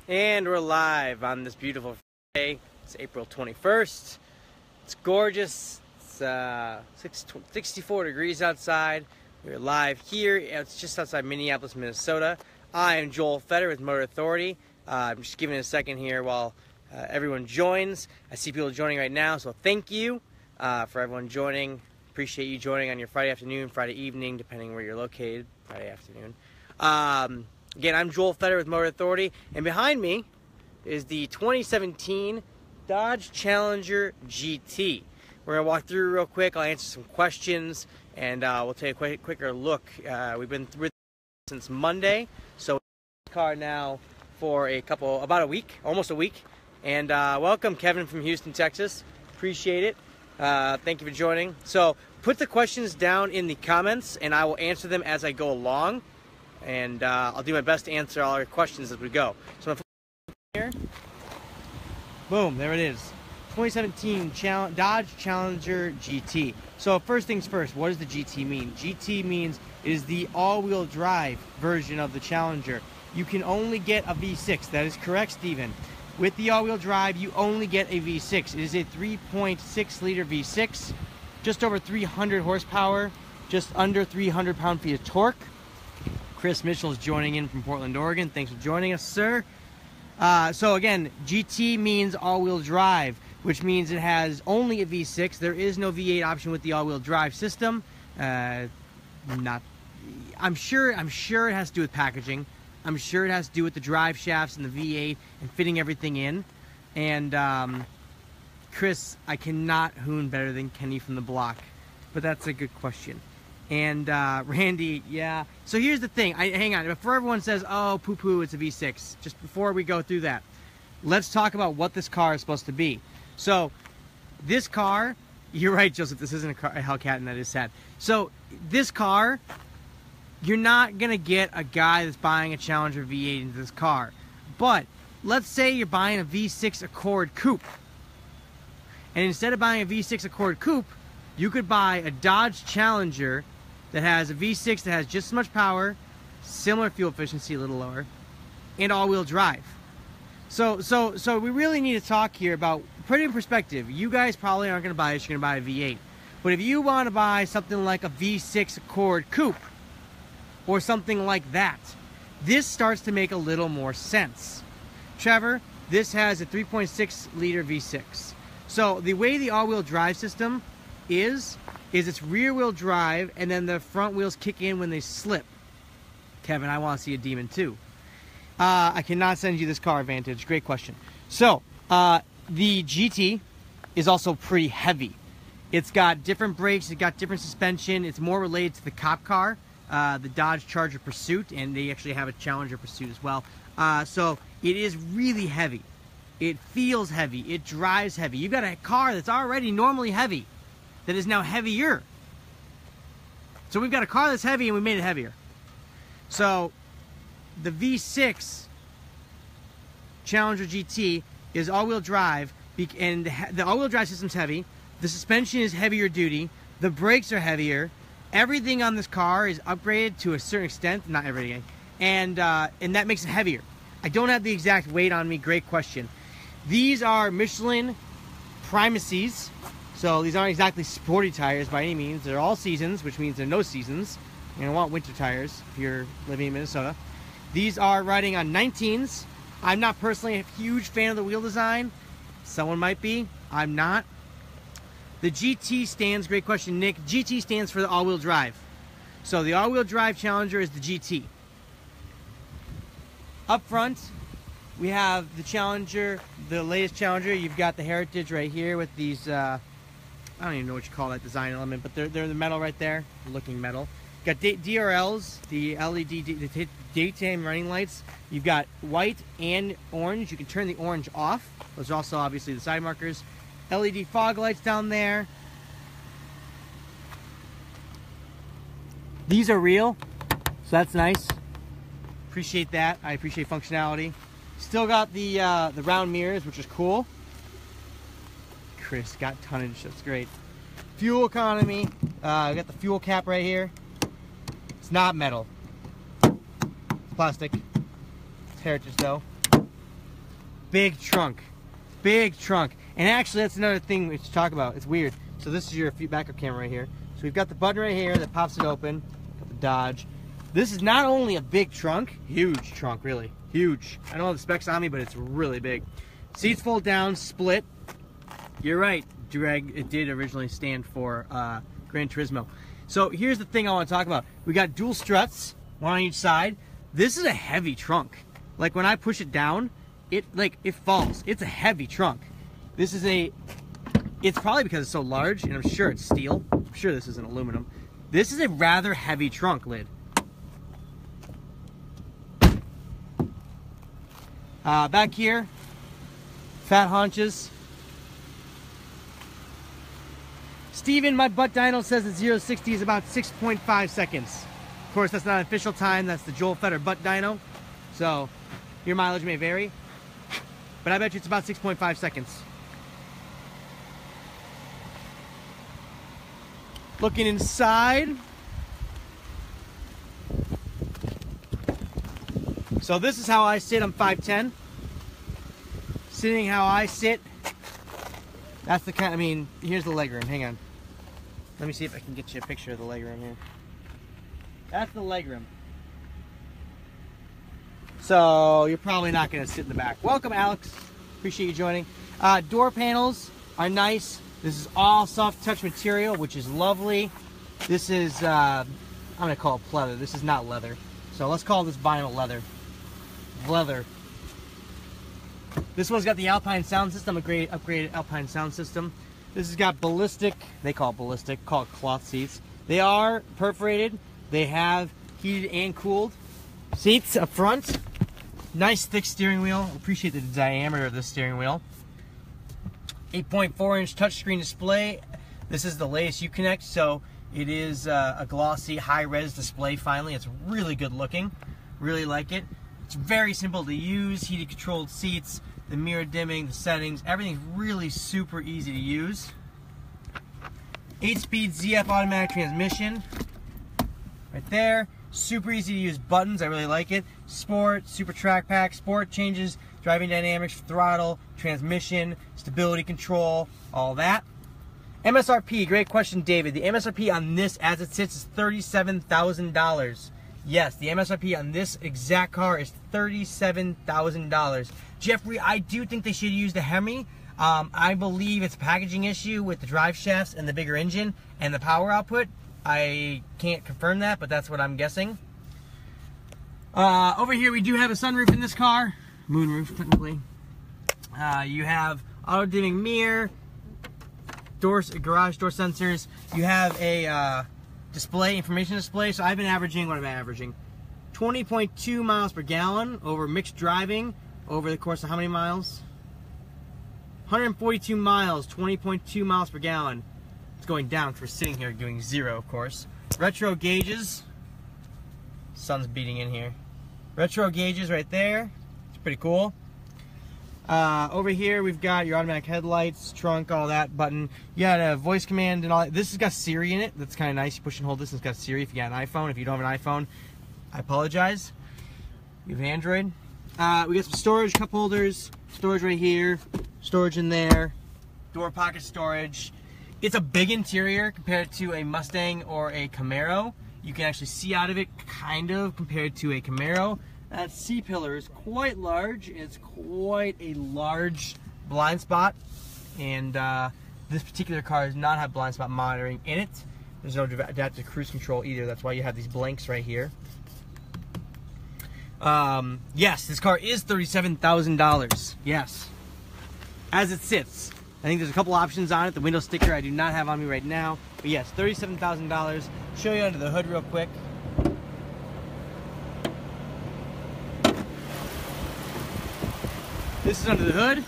And we're live on this beautiful day. It's April 21st. It's gorgeous. It's 64 degrees outside. We're live here. It's just outside Minneapolis, Minnesota. I am Joel Fetter with Motor Authority. I'm just giving it a second here while everyone joins. I see people joining right now, so thank you for everyone joining. Appreciate you joining on your Friday afternoon, Friday evening, depending where you're located. Friday afternoon. Again, I'm Joel Fetter with Motor Authority, and behind me is the 2017 Dodge Challenger GT. We're going to walk through real quick. I'll answer some questions, and we'll take a quicker look. We've been through since Monday, so this car now for about a week, almost a week. And welcome, Kevin from Houston, Texas. Appreciate it. Thank you for joining. So put the questions down in the comments, and I will answer them as I go along. And I'll do my best to answer all your questions as we go. So here, boom, there it is. 2017 Dodge Challenger GT. So first things first, what does the GT mean? GT means it is the all-wheel drive version of the Challenger. You can only get a V6. That is correct, Steven. With the all-wheel drive, you only get a V6. It is a 3.6-liter V6, just over 300 horsepower, just under 300 pound-feet of torque. Chris Mitchell is joining in from Portland, Oregon. Thanks for joining us, sir. So again, GT means all-wheel drive, which means it has only a V6. There is no V8 option with the all-wheel drive system. I'm sure it has to do with packaging. I'm sure it has to do with the drive shafts and the V8 and fitting everything in. And Chris, I cannot hoon better than Kenny from the block, but that's a good question. And Randy, yeah. So here's the thing. Hang on. Before everyone says, oh, poo-poo, it's a V6. Just before we go through that, let's talk about what this car is supposed to be. So this car, you're right, Joseph, this isn't a Hellcat, and that is sad. So this car, you're not going to get a guy that's buying a Challenger V8 into this car. But let's say you're buying a V6 Accord Coupe. And instead of buying a V6 Accord Coupe, you could buy a Dodge Challenger that has a V6 that has just as much power, similar fuel efficiency, a little lower, and all-wheel drive. So we really need to talk here about, put it in perspective. You guys probably aren't going to buy this, you're going to buy a V8. But if you want to buy something like a V6 Accord Coupe, or something like that, this starts to make a little more sense. Trevor, this has a 3.6-liter V6. So the way the all-wheel drive system is it's rear-wheel drive, and then the front wheels kick in when they slip. Kevin, I want to see a demon too. I cannot send you this car advantage. Great question. So the GT is also pretty heavy. It's got different brakes. It's got different suspension. It's more related to the cop car, the Dodge Charger Pursuit, and they actually have a Challenger Pursuit as well. So it is really heavy. It feels heavy. It drives heavy. You've got a car that's already normally heavy that is now heavier. So we've got a car that's heavy and we made it heavier. So the V6 Challenger GT is all-wheel drive, and the all-wheel drive system's heavy. The suspension is heavier duty. The brakes are heavier. Everything on this car is upgraded to a certain extent, not everything, and that makes it heavier. I don't have the exact weight on me. Great question. These are Michelin Primacies. So these aren't exactly sporty tires by any means. They're all seasons, which means they're no seasons. You're going to want winter tires if you're living in Minnesota. These are riding on 19s. I'm not personally a huge fan of the wheel design. Someone might be. I'm not. The GT stands, great question, Nick. GT stands for the all-wheel drive. So the all-wheel drive Challenger is the GT. Up front, we have the Challenger, the latest Challenger. You've got the Heritage right here with these... I don't even know what you call that design element, but they're the metal right there, looking metal. You've got DRLs, the LED, the daytime running lights. You've got white and orange. You can turn the orange off. Those are also obviously the side markers. LED fog lights down there. These are real, so that's nice. Appreciate that. I appreciate functionality. Still got the round mirrors, which is cool. Chris got tonnage, that's great. Fuel economy, I got the fuel cap right here. It's not metal, it's plastic. It's Heritage though. big trunk. Big trunk. And actually, that's another thing we should talk about. It's weird. So this is your backup camera right here. So we've got the button right here that pops it open. Got the Dodge. This is not only a big trunk, huge trunk, really. Huge. I don't have the specs on me, but it's really big. Seats fold down, split. You're right, Dreg. It did originally stand for Gran Turismo. So here's the thing I want to talk about. We got dual struts, one on each side. This is a heavy trunk. Like when I push it down, it falls. It's a heavy trunk. This is it's probably because it's so large, and I'm sure it's steel. I'm sure this isn't aluminum. This is a rather heavy trunk lid. Back here, fat haunches. Steven, my butt dyno says that 0 to 60 is about 6.5 seconds. Of course, that's not an official time. That's the Joel Fetter butt dyno. So, your mileage may vary. But I bet you it's about 6.5 seconds. Looking inside. So this is how I sit. I'm 5'10". Sitting how I sit. That's the kind, I mean, here's the legroom. Hang on. Let me see if I can get you a picture of the legroom here. That's the legroom. So you're probably not going to sit in the back. Welcome, Alex. Appreciate you joining. Door panels are nice. This is all soft touch material, which is lovely. This is, I'm going to call it pleather. This is not leather. So let's call this vinyl leather. Leather. This one's got the Alpine sound system, a great upgraded Alpine sound system. This has got ballistic, they call it ballistic, call it cloth seats. They are perforated. They have heated and cooled seats up front. Nice thick steering wheel. Appreciate the diameter of this steering wheel. 8.4-inch touchscreen display. This is the latest Uconnect, so it is a glossy, high-res display finally. It's really good looking. Really like it. It's very simple to use. Heated controlled seats, the mirror dimming, the settings, everything's really super easy to use. 8-speed ZF automatic transmission. Right there. Super easy to use buttons. I really like it. Sport, Super Track Pack, Sport changes, driving dynamics, throttle, transmission, stability control, all that. MSRP, great question, David. The MSRP on this as it sits is $37,000. Yes, the MSRP on this exact car is $37,000. Jeffrey, I do think they should use the Hemi. I believe it's a packaging issue with the drive shafts and the bigger engine and the power output. I can't confirm that, but that's what I'm guessing. Over here, we do have a sunroof in this car. Moonroof, technically. You have auto-dimming mirror, doors, garage door sensors. You have a display, information display. So I've been averaging, what am I averaging? 20.2 miles per gallon over mixed driving over the course of how many miles? 142 miles, 20.2 miles per gallon. It's going down because we're sitting here doing 0, of course. Retro gauges. Sun's beating in here. Retro gauges right there. It's pretty cool. Over here we've got your automatic headlights, trunk, all that button. You got a voice command and all that. This has got Siri in it. That's kind of nice. You push and hold this. It's got Siri if you got an iPhone. If you don't have an iPhone, I apologize. You have Android. We got some storage, cup holders, storage right here, storage in there, door pocket storage. It's a big interior compared to a Mustang or a Camaro. You can actually see out of it, kind of, compared to a Camaro. That C-pillar is quite large. It's quite a large blind spot. And this particular car does not have blind spot monitoring in it. There's no adaptive cruise control either. That's why you have these blanks right here. Yes, this car is $37,000. Yes. As it sits. I think there's a couple options on it. The window sticker I do not have on me right now. But yes, $37,000. Show you under the hood real quick. This is under the hood.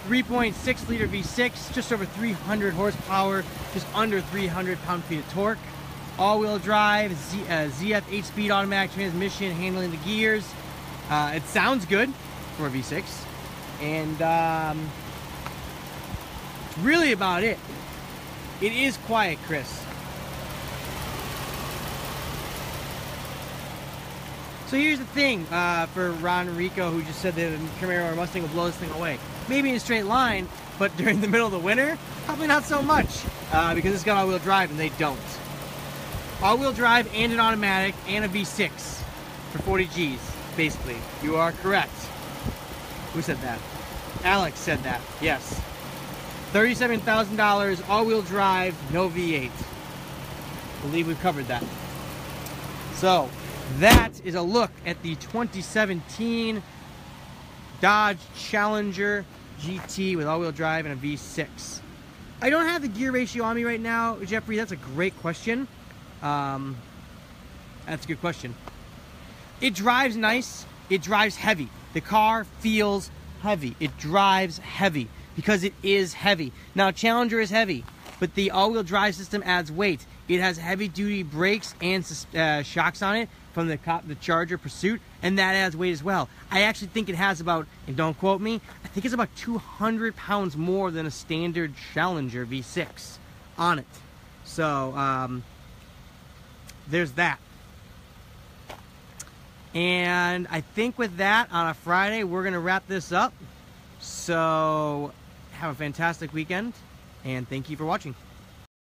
3.6 liter V6, just over 300 horsepower, just under 300 pound-feet of torque. All-wheel drive, ZF 8-speed automatic transmission, handling the gears. It sounds good for a V6. And that's really about it. It is quiet, Chris. So here's the thing, for Ron Rico, who just said that a Camaro or Mustang will blow this thing away. Maybe in a straight line, but during the middle of the winter, probably not so much, because it's got all-wheel drive and they don't. All-wheel drive and an automatic and a V6 for 40 G's, basically. You are correct. Who said that? Alex said that, yes. $37,000, all-wheel drive, no V8. I believe we've covered that. So, that is a look at the 2017 Dodge Challenger GT with all-wheel drive and a V6. I don't have the gear ratio on me right now, Jeffrey. That's a great question. That's a good question. It drives nice. It drives heavy. The car feels heavy. It drives heavy because it is heavy. Now, Challenger is heavy, but the all-wheel drive system adds weight. It has heavy-duty brakes and shocks on it from the Charger Pursuit, and that adds weight as well. I actually think it has about, and don't quote me, I think it's about 200 pounds more than a standard Challenger V6 on it. So, there's that. And I think with that, on a Friday, we're going to wrap this up. So, have a fantastic weekend, and thank you for watching.